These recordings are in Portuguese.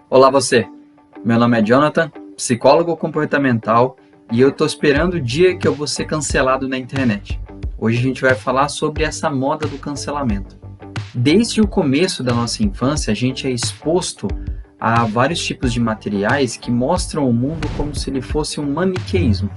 Olá você, meu nome é Jonathan, psicólogo comportamental, e eu tô esperando o dia que eu vou ser cancelado na internet. Hoje a gente vai falar sobre essa moda do cancelamento. Desde o começo da nossa infância, a gente é exposto a vários tipos de materiais que mostram o mundo como se ele fosse um maniqueísmo.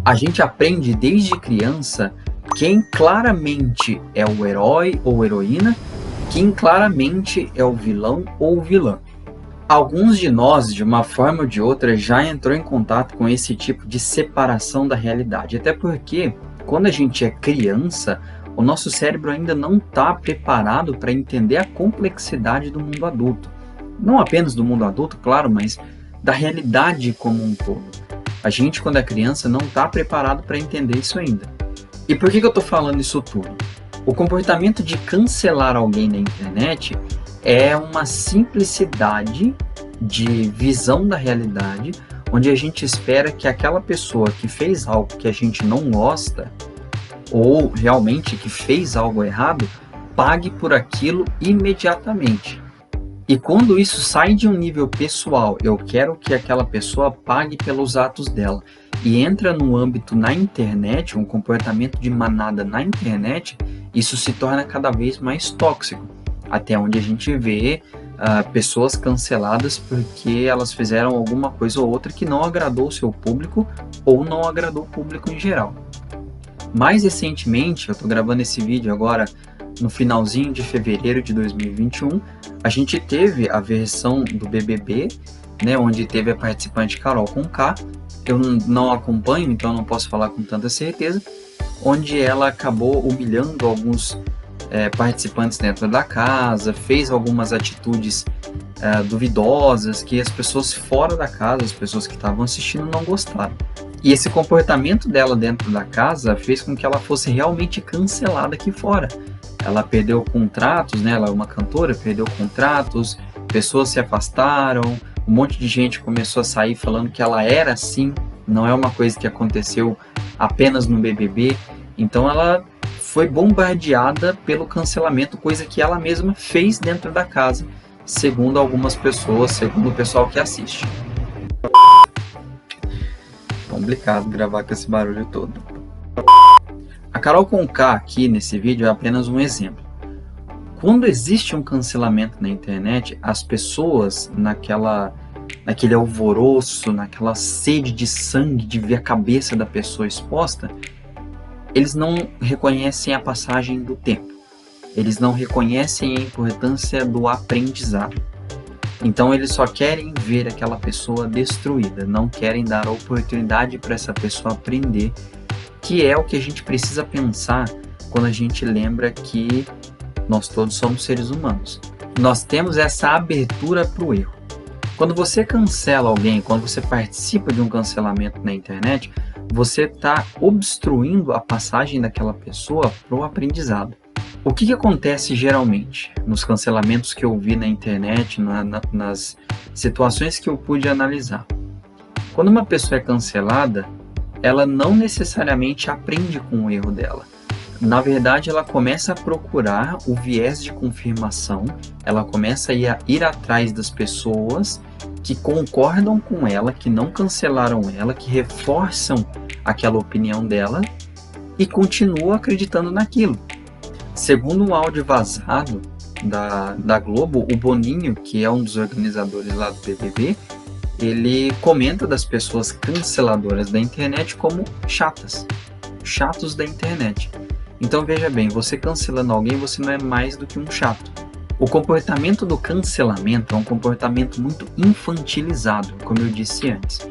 A gente aprende desde criança quem claramente é o herói ou heroína, quem claramente é o vilão ou vilã. Alguns de nós, de uma forma ou de outra, já entrou em contato com esse tipo de separação da realidade. Até porque, quando a gente é criança, o nosso cérebro ainda não está preparado para entender a complexidade do mundo adulto. Não apenas do mundo adulto, claro, mas da realidade como um todo. A gente, quando é criança, não está preparado para entender isso ainda. E por que eu estou falando isso tudo? O comportamento de cancelar alguém na internet é uma simplicidade de visão da realidade, onde a gente espera que aquela pessoa que fez algo que a gente não gosta, ou realmente que fez algo errado, pague por aquilo imediatamente. E quando isso sai de um nível pessoal, eu quero que aquela pessoa pague pelos atos dela, e entra no âmbito na internet, um comportamento de manada na internet, isso se torna cada vez mais tóxico. Até onde a gente vê pessoas canceladas porque elas fizeram alguma coisa ou outra que não agradou o seu público ou não agradou o público em geral. Mais recentemente, eu estou gravando esse vídeo agora no finalzinho de fevereiro de 2021, a gente teve a versão do BBB, né, onde teve a participante Carol Conká. Eu não acompanho, então não posso falar com tanta certeza, onde ela acabou humilhando alguns participantes dentro da casa, fez algumas atitudes duvidosas que as pessoas fora da casa, as pessoas que estavam assistindo, não gostaram. E esse comportamento dela dentro da casa fez com que ela fosse realmente cancelada aqui fora. Ela perdeu contratos, né? Ela é uma cantora, perdeu contratos, pessoas se afastaram, um monte de gente começou a sair falando que ela era assim, não é uma coisa que aconteceu apenas no BBB. Então ela foi bombardeada pelo cancelamento, coisa que ela mesma fez dentro da casa, segundo algumas pessoas, segundo o pessoal que assiste. Complicado gravar com esse barulho todo. A Carol Conká aqui nesse vídeo é apenas um exemplo. Quando existe um cancelamento na internet, as pessoas naquele alvoroço, naquela sede de sangue de ver a cabeça da pessoa exposta, eles não reconhecem a passagem do tempo. Eles não reconhecem a importância do aprendizado. Então eles só querem ver aquela pessoa destruída, não querem dar a oportunidade para essa pessoa aprender, que é o que a gente precisa pensar quando a gente lembra que nós todos somos seres humanos. Nós temos essa abertura para o erro. Quando você cancela alguém, quando você participa de um cancelamento na internet, você está obstruindo a passagem daquela pessoa para o aprendizado. O que acontece geralmente nos cancelamentos que eu vi na internet, nas situações que eu pude analisar? Quando uma pessoa é cancelada, ela não necessariamente aprende com o erro dela. Na verdade, ela começa a procurar o viés de confirmação, ela começa a ir atrás das pessoas que concordam com ela, que não cancelaram ela, que reforçam aquela opinião dela e continua acreditando naquilo. Segundo um áudio vazado da Globo, o Boninho, que é um dos organizadores lá do BBB, ele comenta das pessoas canceladoras da internet como chatos da internet. Então veja bem, você cancelando alguém, você não é mais do que um chato. O comportamento do cancelamento é um comportamento muito infantilizado, como eu disse antes.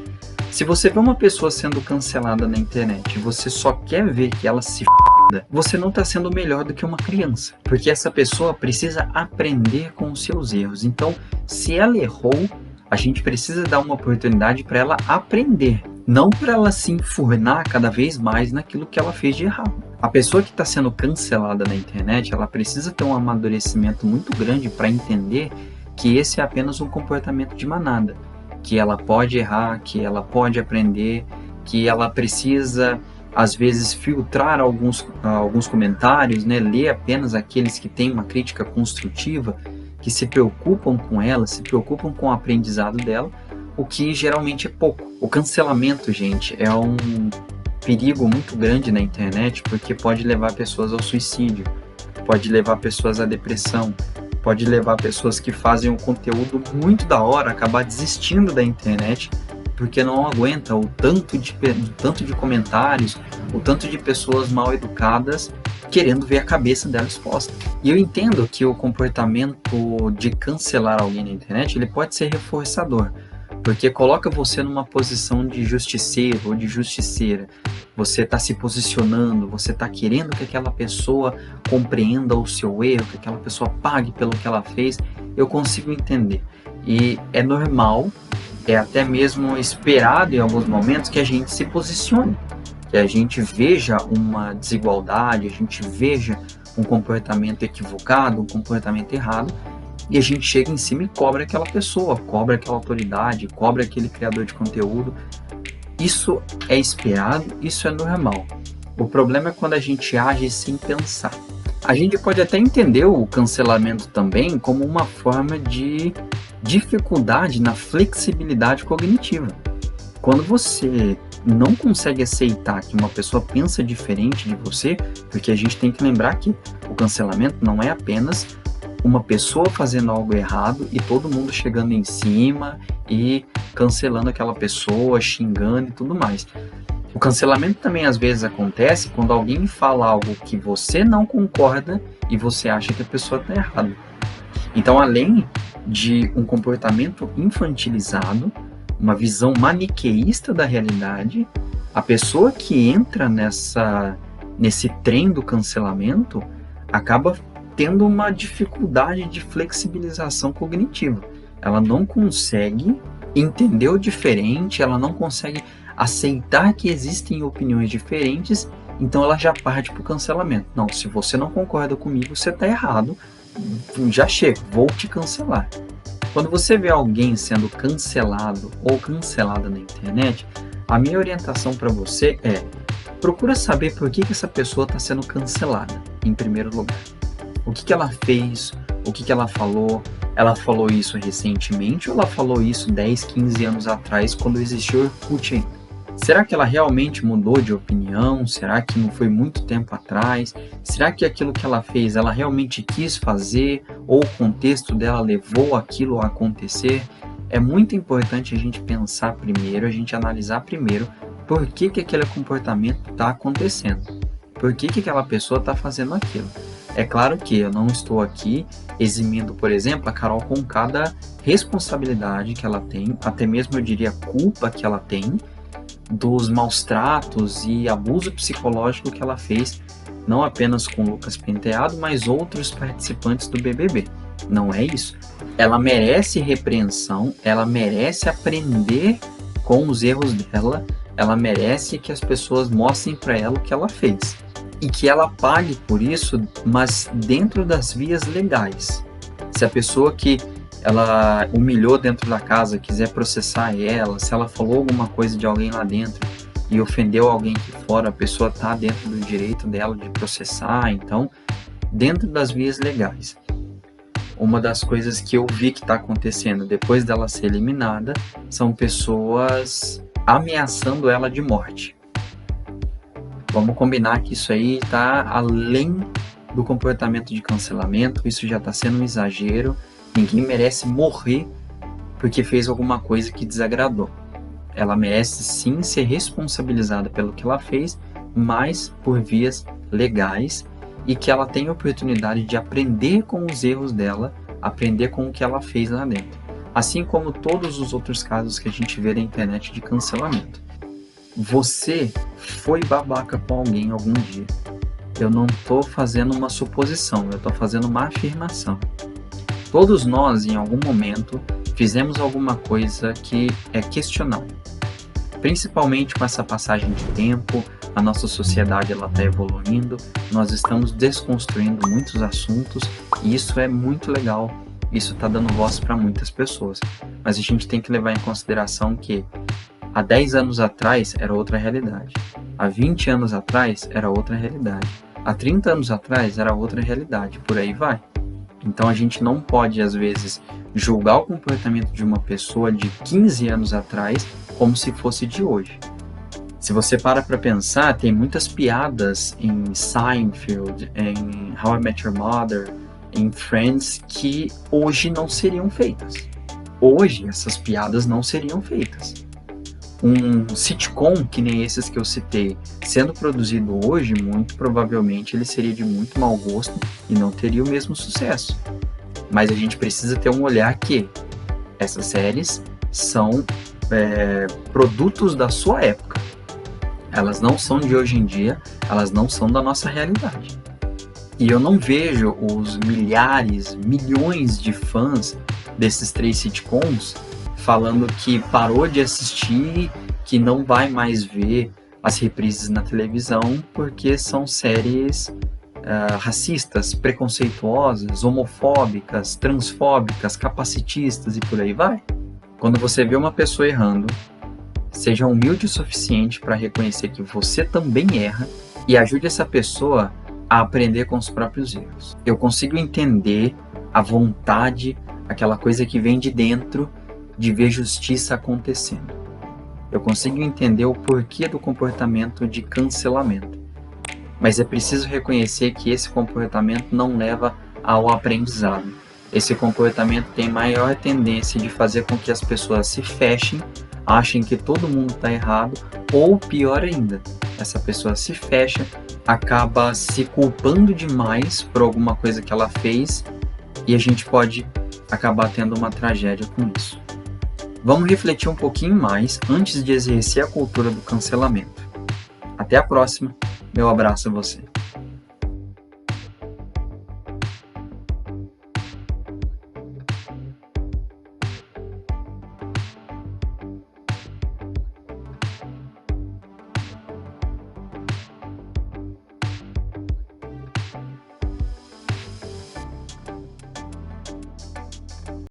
Se você vê uma pessoa sendo cancelada na internet e você só quer ver que ela se f***, você não está sendo melhor do que uma criança. Porque essa pessoa precisa aprender com os seus erros. Então, se ela errou, a gente precisa dar uma oportunidade para ela aprender. Não para ela se enfurnar cada vez mais naquilo que ela fez de errado. A pessoa que está sendo cancelada na internet, ela precisa ter um amadurecimento muito grande para entender que esse é apenas um comportamento de manada. Que ela pode errar, que ela pode aprender, que ela precisa, às vezes, filtrar alguns comentários, né? Ler apenas aqueles que têm uma crítica construtiva, que se preocupam com ela, se preocupam com o aprendizado dela, o que geralmente é pouco. O cancelamento, gente, é um perigo muito grande na internet, porque pode levar pessoas ao suicídio, pode levar pessoas à depressão, pode levar pessoas que fazem um conteúdo muito da hora a acabar desistindo da internet porque não aguenta o tanto de comentários, o tanto de pessoas mal educadas querendo ver a cabeça dela exposta. E eu entendo que o comportamento de cancelar alguém na internet, ele pode ser reforçador, porque coloca você numa posição de justiceiro ou de justiceira. Você está se posicionando, você está querendo que aquela pessoa compreenda o seu erro, que aquela pessoa pague pelo que ela fez. Eu consigo entender. E é normal, é até mesmo esperado em alguns momentos que a gente se posicione, que a gente veja uma desigualdade, a gente veja um comportamento equivocado, um comportamento errado, e a gente chega em cima e cobra aquela pessoa, cobra aquela autoridade, cobra aquele criador de conteúdo. Isso é esperado, isso é normal. O problema é quando a gente age sem pensar. A gente pode até entender o cancelamento também como uma forma de dificuldade na flexibilidade cognitiva. Quando você não consegue aceitar que uma pessoa pensa diferente de você, porque a gente tem que lembrar que o cancelamento não é apenas uma pessoa fazendo algo errado e todo mundo chegando em cima e cancelando aquela pessoa, xingando e tudo mais. O cancelamento também às vezes acontece quando alguém fala algo que você não concorda e você acha que a pessoa está errada. Então, além de um comportamento infantilizado, uma visão maniqueísta da realidade, a pessoa que entra nesse trem do cancelamento acaba tendo uma dificuldade de flexibilização cognitiva. Ela não consegue entender o diferente, ela não consegue aceitar que existem opiniões diferentes, então ela já parte para o cancelamento. Não, se você não concorda comigo, você está errado, já chega, vou te cancelar. Quando você vê alguém sendo cancelado ou cancelada na internet, a minha orientação para você é: procura saber por que essa pessoa está sendo cancelada, em primeiro lugar. O que ela fez, o que ela falou isso recentemente ou ela falou isso 10, 15 anos atrás, quando existia o Orkut ainda? Será que ela realmente mudou de opinião? Será que não foi muito tempo atrás? Será que aquilo que ela fez, ela realmente quis fazer? Ou o contexto dela levou aquilo a acontecer? É muito importante a gente pensar primeiro, a gente analisar primeiro por que aquele comportamento está acontecendo. Por que aquela pessoa está fazendo aquilo. É claro que eu não estou aqui eximindo, por exemplo, a Carol Conká da responsabilidade que ela tem, até mesmo eu diria culpa que ela tem, dos maus tratos e abuso psicológico que ela fez, não apenas com o Lucas Penteado, mas outros participantes do BBB. Não é isso. Ela merece repreensão, ela merece aprender com os erros dela, ela merece que as pessoas mostrem para ela o que ela fez. E que ela pague por isso, mas dentro das vias legais. Se a pessoa que ela humilhou dentro da casa quiser processar ela, se ela falou alguma coisa de alguém lá dentro e ofendeu alguém aqui fora, a pessoa está dentro do direito dela de processar. Então, dentro das vias legais. Uma das coisas que eu vi que está acontecendo depois dela ser eliminada são pessoas ameaçando ela de morte. Vamos combinar que isso aí está além do comportamento de cancelamento, isso já está sendo um exagero, ninguém merece morrer porque fez alguma coisa que desagradou. Ela merece sim ser responsabilizada pelo que ela fez, mas por vias legais, e que ela tenha a oportunidade de aprender com os erros dela, aprender com o que ela fez lá dentro. Assim como todos os outros casos que a gente vê na internet de cancelamento. Você foi babaca com alguém algum dia. Eu não estou fazendo uma suposição, eu estou fazendo uma afirmação. Todos nós, em algum momento, fizemos alguma coisa que é questionável. Principalmente com essa passagem de tempo, a nossa sociedade está evoluindo, nós estamos desconstruindo muitos assuntos e isso é muito legal. Isso está dando voz para muitas pessoas. Mas a gente tem que levar em consideração que há 10 anos atrás era outra realidade. Há 20 anos atrás era outra realidade. Há 30 anos atrás era outra realidade. Por aí vai. Então a gente não pode, às vezes, julgar o comportamento de uma pessoa de 15 anos atrás como se fosse de hoje. Se você para pensar, tem muitas piadas em Seinfeld, em How I Met Your Mother, em Friends, que hoje não seriam feitas. Hoje, essas piadas não seriam feitas. Um sitcom, que nem esses que eu citei, sendo produzido hoje, muito provavelmente ele seria de muito mau gosto e não teria o mesmo sucesso. Mas a gente precisa ter um olhar que essas séries são produtos da sua época. Elas não são de hoje em dia, elas não são da nossa realidade. E eu não vejo os milhares, milhões de fãs desses 3 sitcoms falando que parou de assistir, que não vai mais ver as reprises na televisão porque são séries racistas, preconceituosas, homofóbicas, transfóbicas, capacitistas e por aí vai. Quando você vê uma pessoa errando, seja humilde o suficiente para reconhecer que você também erra e ajude essa pessoa a aprender com os próprios erros. Eu consigo entender a vontade, aquela coisa que vem de dentro de ver justiça acontecendo. Eu consigo entender o porquê do comportamento de cancelamento. Mas é preciso reconhecer que esse comportamento não leva ao aprendizado. Esse comportamento tem maior tendência de fazer com que as pessoas se fechem, achem que todo mundo está errado, ou pior ainda, essa pessoa se fecha, acaba se culpando demais por alguma coisa que ela fez e a gente pode acabar tendo uma tragédia com isso. Vamos refletir um pouquinho mais antes de exercer a cultura do cancelamento. Até a próxima, meu abraço a você.